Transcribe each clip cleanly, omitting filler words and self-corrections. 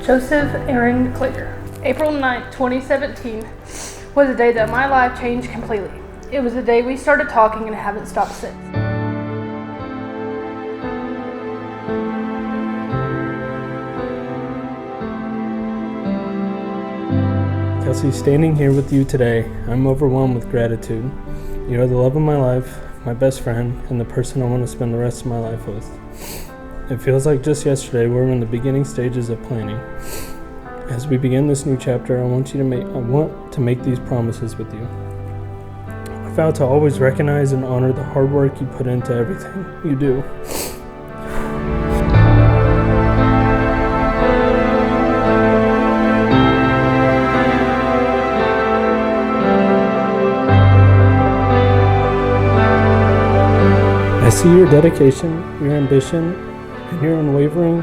Joseph Aaron Clear. April 9th, 2017 was a day that my life changed completely. It was the day we started talking and haven't stopped since. Kelci, standing here with you today, I'm overwhelmed with gratitude. You are the love of my life, my best friend, and the person I want to spend the rest of my life with. It feels like just yesterday we were in the beginning stages of planning. As we begin this new chapter, I want to make these promises with you. I vow to always recognize and honor the hard work you put into everything you do. I see your dedication, your ambition, and your unwavering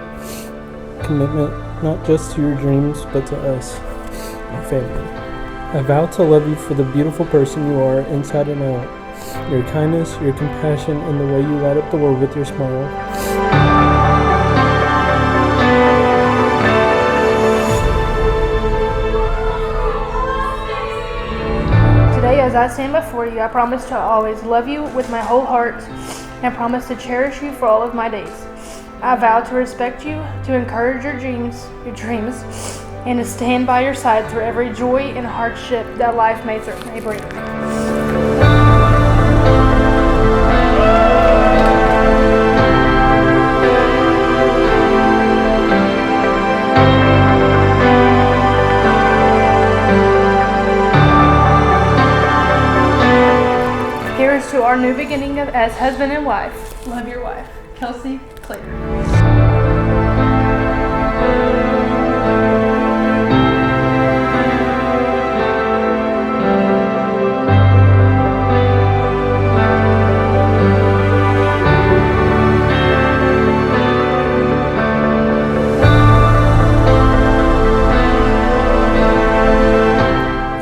commitment, not just to your dreams, but to us, our family. I vow to love you for the beautiful person you are inside and out, your kindness, your compassion, and the way you light up the world with your smile. Today, as I stand before you, I promise to always love you with my whole heart and promise to cherish you for all of my days. I vow to respect you, to encourage your dreams, and to stand by your side through every joy and hardship that life may bring. Here's to our new beginning as husband and wife. Love your wife, Kelci Clear.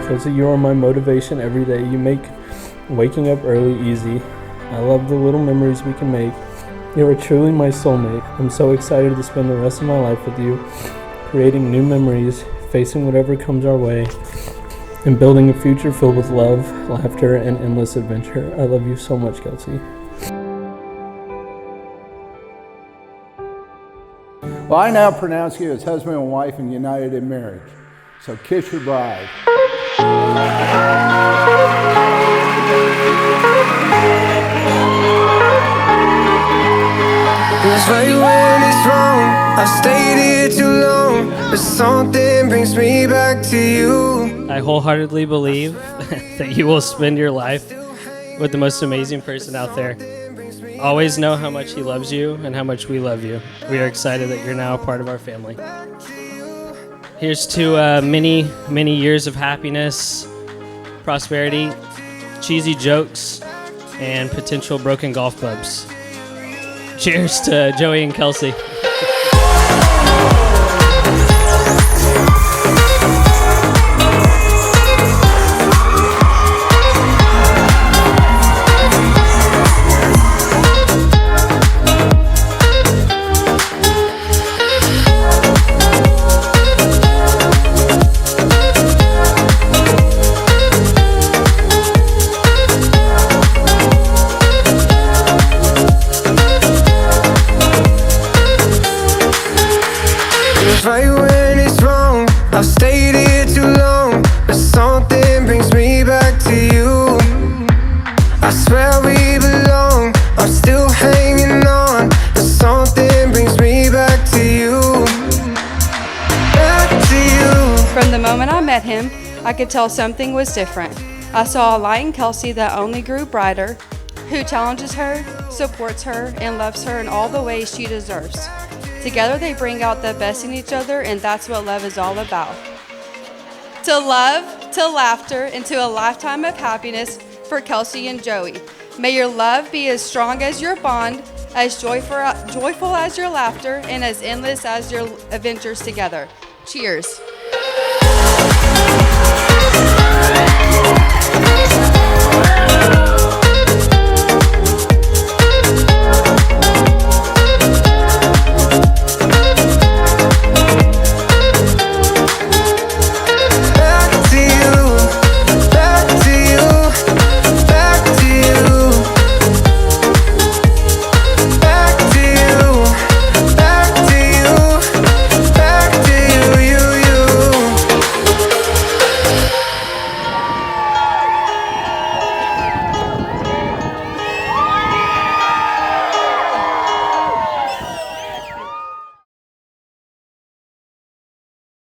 Kelci, you are my motivation every day. You make waking up early easy. I love the little memories we can make. You are truly my soulmate. I'm so excited to spend the rest of my life with you, creating new memories, facing whatever comes our way, and building a future filled with love, laughter, and endless adventure. I love you so much, Kelci. Well, I now pronounce you as husband and wife and united in marriage. So kiss your bride. It's right when it's wrong. I stayed here too long, but something brings me back to you. I wholeheartedly believe that you will spend your life with the most amazing person out there. Always know how much he loves you and how much we love you. We are excited that you're now a part of our family. Here's to many, many years of happiness, prosperity, cheesy jokes, and potential broken golf clubs. Cheers to Joey and Kelci. Right when it's wrong, I've stayed here too long, but something brings me back to you. I swear we belong, I'm still hanging on, but something brings me back to you. Back to you. From the moment I met him, I could tell something was different. I saw a light in Kelci that only grew brighter, who challenges her, supports her, and loves her in all the ways she deserves. Together they bring out the best in each other, and that's what love is all about. To love, to laughter, and to a lifetime of happiness for Kelci and Joey. May your love be as strong as your bond, as joyful as your laughter, and as endless as your adventures together. Cheers.